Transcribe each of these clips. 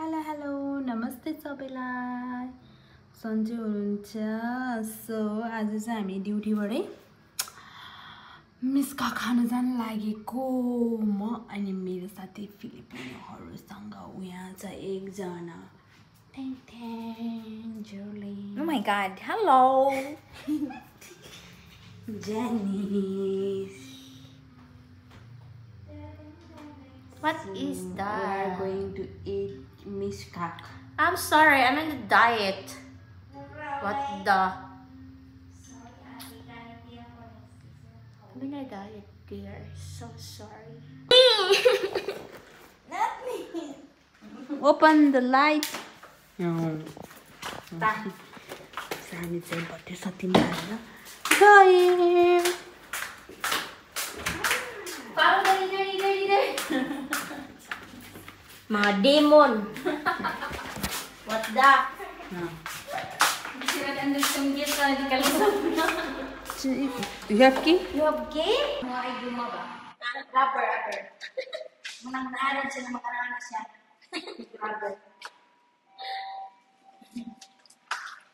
Hello नमस्ते सबैलाई सन्चै हुनुहुन्छ। सो आज चाहिँ हामी ड्युटीबाटै मिस्का खान जान लागेको म अनि मेरो साथी फिलिपिनोहरूसँग यहाँ चाहिँ एकजना जोली Oh my god, hello! Janice. What is that? We are going to eat miskak. I'm sorry, I'm in the diet. What the? I'm in a diet, dear. So sorry. Not me. Open the light. No. Sani चाहिँ birthday सतिमा हालेर गए। My demon. What the? You have key? You have game? No, I do maga. Rubber. Menang-menangan siya na magkananan siya. Rubber.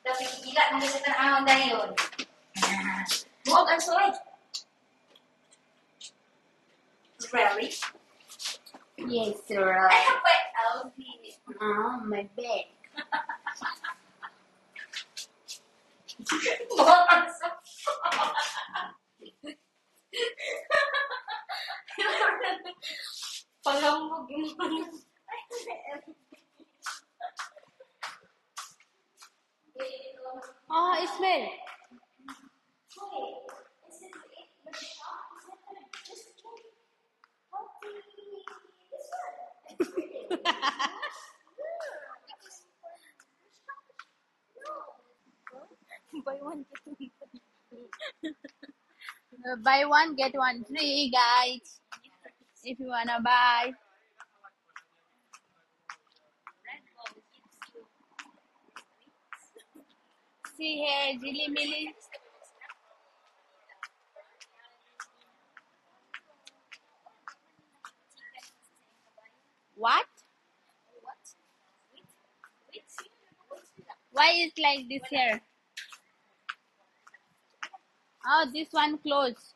Tapi gila nung isa ka na dahil yun. Huwag ang soy. Really? Yes, right. Wait, I'll be on my bed. Palambog yung It smell. Buy one get one free, guys. If you wanna buy. See here, Jilly Milly. What? Why is like this here? Oh, this one closed.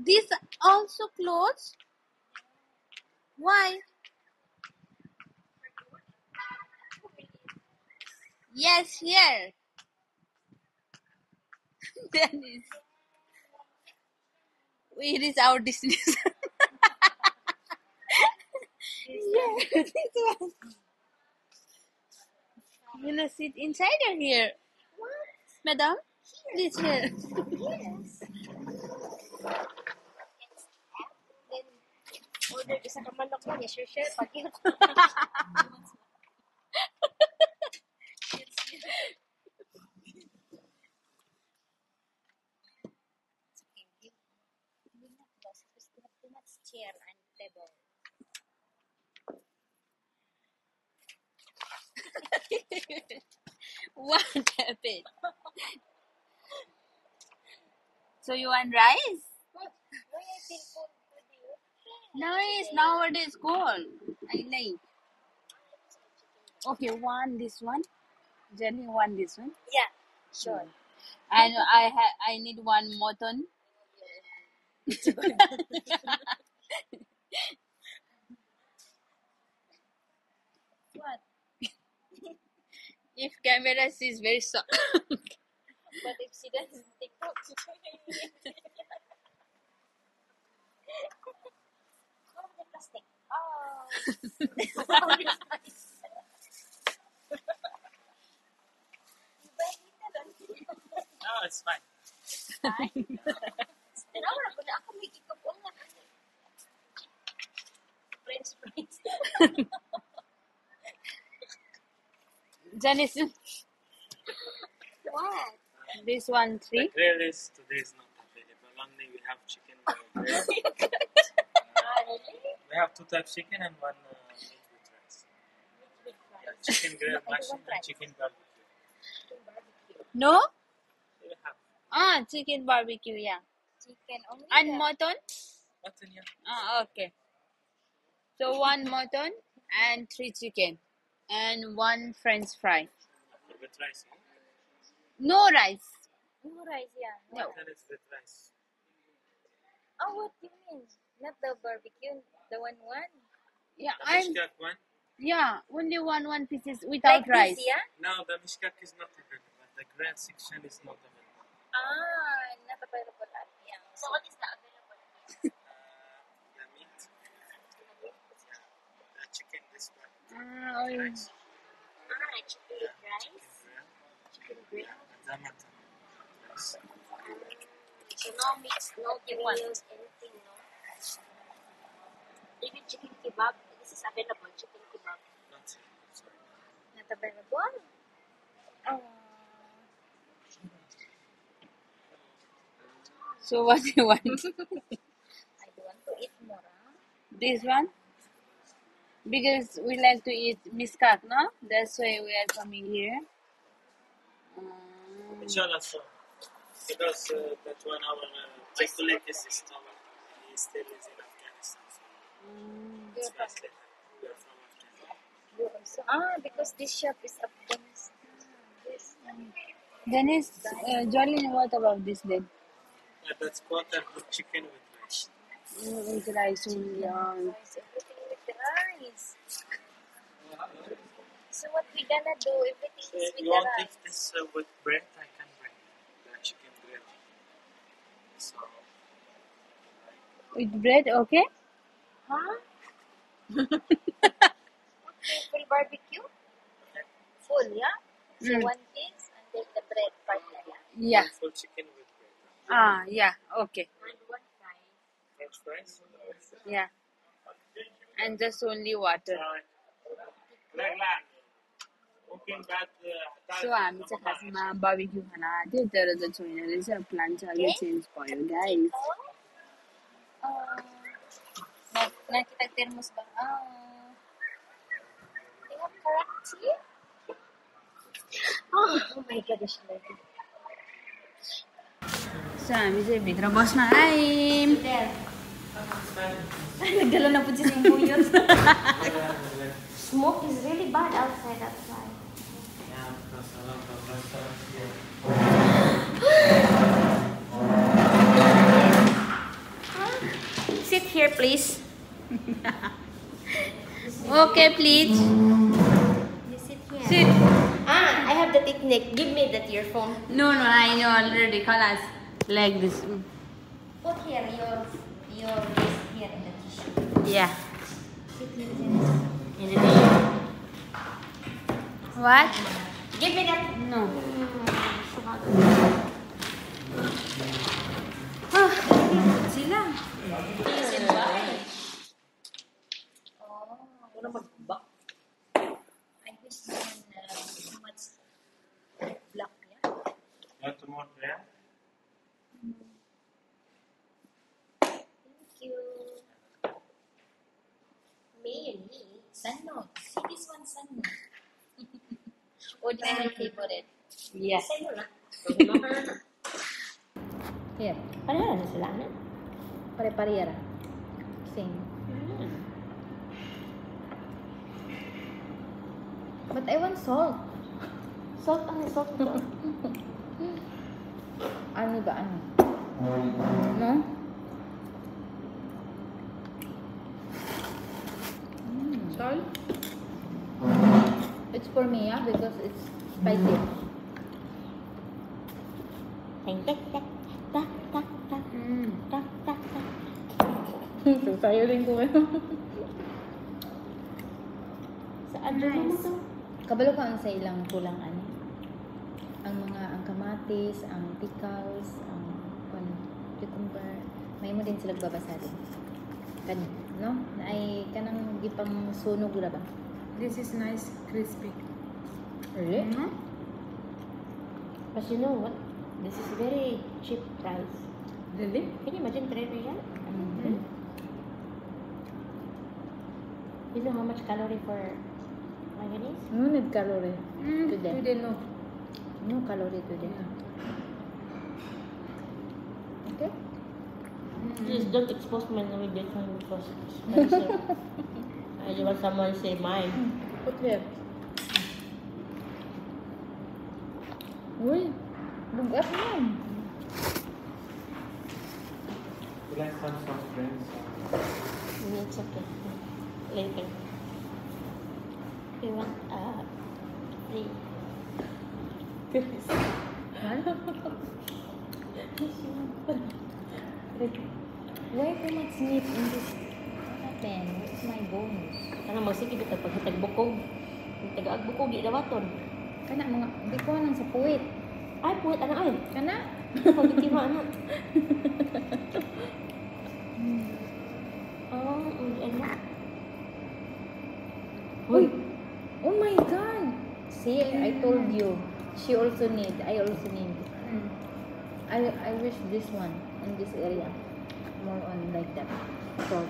This also closed? Why? Yes, here. That is. It is our destination. Yeah, this one. You know, sit inside or here? What? Madam? This here. Yes. Order isa ka manok mo, yes, share pakit. Chair and table. What happened? So you want rice? What? Why I feel cold with you? Nice. Nowadays cold. I like. Okay, one this one. Jenny, one this one. Yeah, sure. And I need one mutton. What? If camera sees very soft. But if she doesn't take out, the plastic. Oh, this is nice. Oh, it's fine. Tinawa na po na ako may ikapon na. French Janice, What? this one The 3. grill is today is not available. Only we have chicken grill. Really? We have 2 types chicken and 1 meat with rice. Yeah, chicken grill machine and chicken barbecue. No? We have Chicken barbecue, yeah. Chicken only. And mutton? mutton, yeah. Okay. So 1 mutton and 3 chicken. And 1 French fry. With rice. Yeah? No rice. No rice, yeah. No. Mutton is with rice. Oh, what do you mean? Not the barbecue, the one. Yeah, The mishkak one. only one pieces without Like rice. this, yeah? Now the mishkak is not available. The grill section is not available. Not available at yeah. So what is the available? The meat. Yeah. The chicken this one. Oh, Rice. Chicken with rice. Grill. Chicken grill. And the mutton. Rice. So no mix, no grills, anything, no. Even chicken kebab, this is available. Chicken kebab. Not here. Sorry. Not available. so what do you want? I do want to eat more. This one? Because we like to eat miskak, no? That's why we are coming here. Inshallah, so. Because that one our colleague is still he still lives in Afghanistan. So it's translated. We are from Afghanistan. You also. Because this shop is Afghanistan. This. Dennis, Jolene, what about this then? That's quarter with chicken with rice. With rice only. Rice, everything with rice. So what we gonna do? Everything So is if with you the want rice. this with bread, I can bring the chicken bread. So With bread, okay? Huh? Full barbecue? Full, yeah? So Mm. one piece and then the bread partner, yeah? Yeah. full chicken with bread. Yeah, okay. And one fry. French fries. Yeah. And just only water. So हामी चाहिँ खासमा barbecue Khan आएको थियो तर त छैन रहेछ plan चाहिँ अहिले चेन्ज भयो guys Nakita termos ba? Tingnan karachi. Oh my gosh, lady. सो हामी चाहिँ भित्र बस्न आयौँ Nagdala na po siya yung buyot. Smoke is really bad outside, that's why. Sit here, please. Okay, please. You sit here. Sit. I have the technique. Give me that earphone. No, I know already. Kalas. Like this. Put here your this here in the tissue. Yeah. Sit here in the What? Give me that. No. Sila. I wish so much black, yeah? You want more bread? Thank you. Mayonnaise. Sunno. See this one, Sunno. Or this is my favorite. Yeah. Sa'yo lang. Here. Pareha na sila, ano? Pare-pareha. Same. But I want salt. Salt ko. Ano ba? Ano? No? Salt? It's for me, yeah, because it's spicy. So, sa'yo rin ko. Saan Nice. Kabalo ka sa ilang kulang ano? Ang kamatis, ang pickles, ang cucumber. May mo din sila babasa din. Kan no? Ay kanang gipang sunog ra ba? This is nice, crispy. Really? Mm-hmm. But you know what? This is very cheap price. Really? Can you imagine 3 real? Mm. You know how much calorie for mayonnaise? No need calorie. Today. Today no. No calorie today. Okay? Please don't expose my with this one because it's expensive. I don't want someone say mine. Put here. Uy, bugap yan. You like some soft drinks? It's okay. Later. You want free. Why too much meat in this pen? What's my bonus? Kanang magsige kita paghitag bukog. Tagaag bukog di dawaton. Kana mga, di ko nang sa puwit. Ay puwit ana ay. Kana? Pagkima ana. Oh, ano? Uy! Oh my God! See, I told you. She also need. I also need. I wish this one in this area. More on like that. So,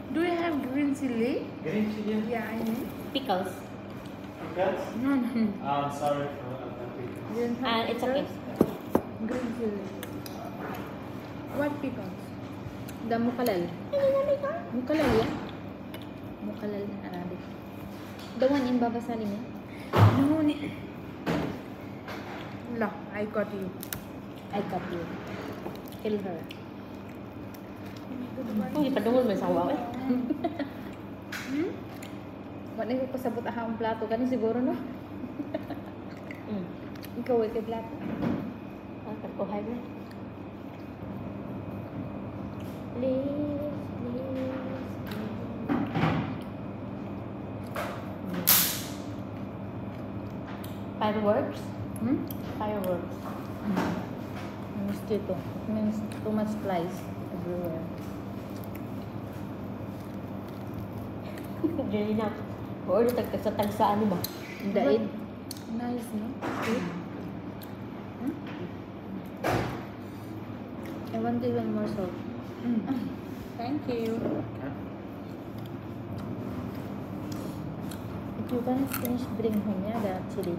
do you have green chili? Green chili? Yeah, I mean. Pickles. Pickles? No, no. I'm sorry for the pickles. You don't have It's okay. green chili. What pickles? The mukalal. Mukalal, yeah? Mukalal in Arabic. The one in Baba Salim, yeah? No, no, I got you. I got you. Kill her. Hindi pa dungol may sawa eh. Wala ko pasabot ang plato kani siguro no. Ikaw ay kay plato. Ah, pagkuhay mo. Please, please. Fireworks? Fireworks. Mosquito. It means too much flies everywhere. Diyan na. Or sa tagsa ano ba? Daid. Nice, no? I want even more salt. Thank you. If you can finish bring home yeah, the chili.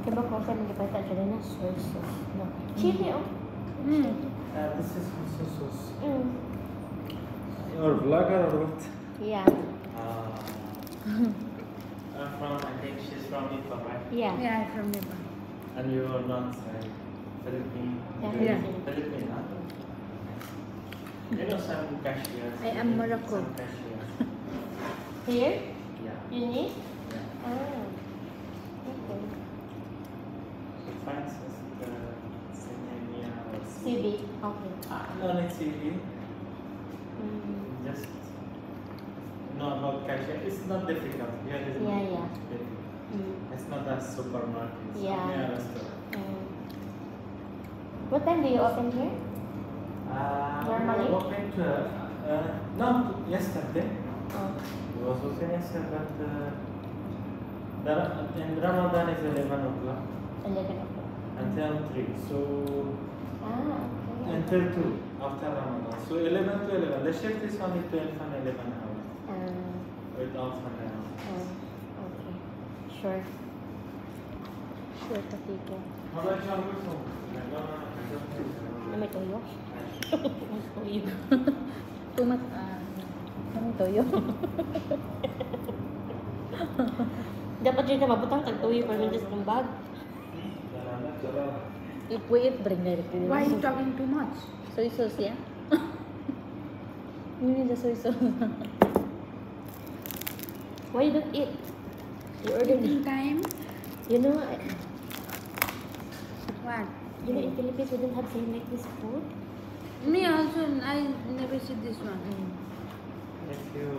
Okay ba kung saan nagpapita dyan na soy sauce? No. Chili oh. This is miso sauce. You're a vlogger or what? Yeah. I'm from, I think she's from Nepal, right? Yeah. Yeah, I'm from Nepal. And you are not Philippine? Yeah. Philippine, huh? You know some cashiers? I am Morocco. Some cashiers. Here? Yeah. You need? Yeah. Oh. Okay. She finds us the Senia or CB. Okay. No, not CD. Just no about cashier. It's not difficult. Here is Yeah, not yeah. difficult. It's not a supermarket. It's Yeah. only a restaurant. What time do you open here? Normally? We opened no yesterday. Oh. It was open yesterday, but in Ramadan is 11 o'clock 11 o'clock. until 3. So Okay. until 2 after Ramadan. So 11 to 11. The shift is only 12 and 11 hours without an hour. Okay. Sure. Sure, Tatiko. How about your home? Na may toyo? Toyo. Too much, ano toyo? Dapat rin na mabutang tag toyo para mintas ng bag. If we eat, bring directly. Why are you talking too much? Soy sauce, yeah? You need the soy sauce. Why you don't eat? You ordered Eating it. time? You know, What? in Philippines we don't have same like this food. Me also, I never see this one. If you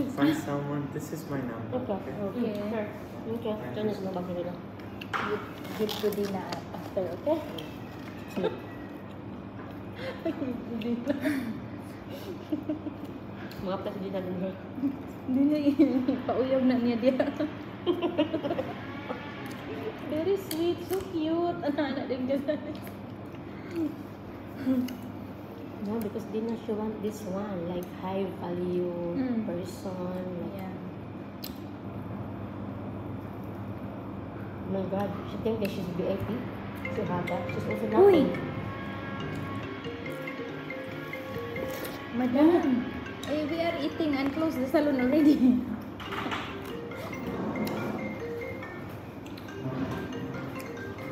find someone, this is my number. Okay. Okay. Sure. Okay. Ito na sa bag nila. Give to Dina after, okay? Mga plas din natin her. Hindi na pauyab na niya dia. Very sweet, so cute. Anak-anak din ganun. No, because di na she want this one, like high value person. Like, Yeah. oh my God, she think that she's VIP. So haba, she's also Uy! nothing. Madam, we are eating and close the salon already.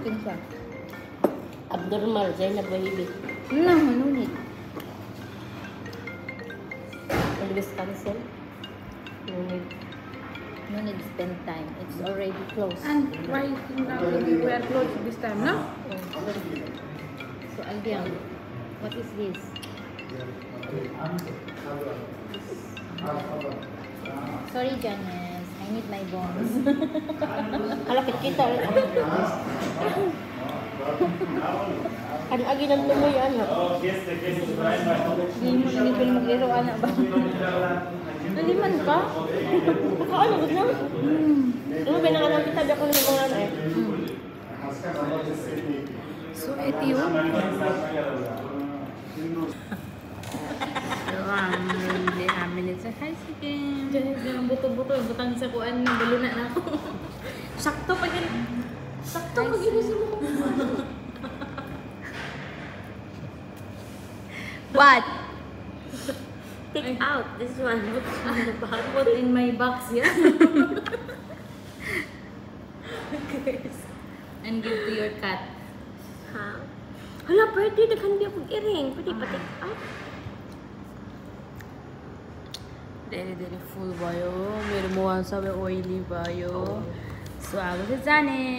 Kinsa? Abnormal, Zainab Wahibi. No, no need. Always cancel. No need. No need to spend time. It's already closed. And why we are closed this time, no? So, Albion, what is this? Sorry, Janice. I need my bones. Kalapit kita. Ano agi ng tumoy ano? Hindi mo hindi ko maglaro, anak ba? Naliman ka? Ano ba na? Ano ba na kita biya ko ng mga ano eh? So, ito yun. Hindi namin sa high school. Janice na ang buto-buto. Butang sa kuan ng baluna na ako. Sakto pa yun. Sakto pag inisip mo. What? Take out this one. Put in my box, yeah? And give to your cat. Ha? Hala, pwede. Daghan biya kong iring. Pwede pa take out. Very full ba yun? Meron mo sabi oily ba yun? So, ako sa Janet.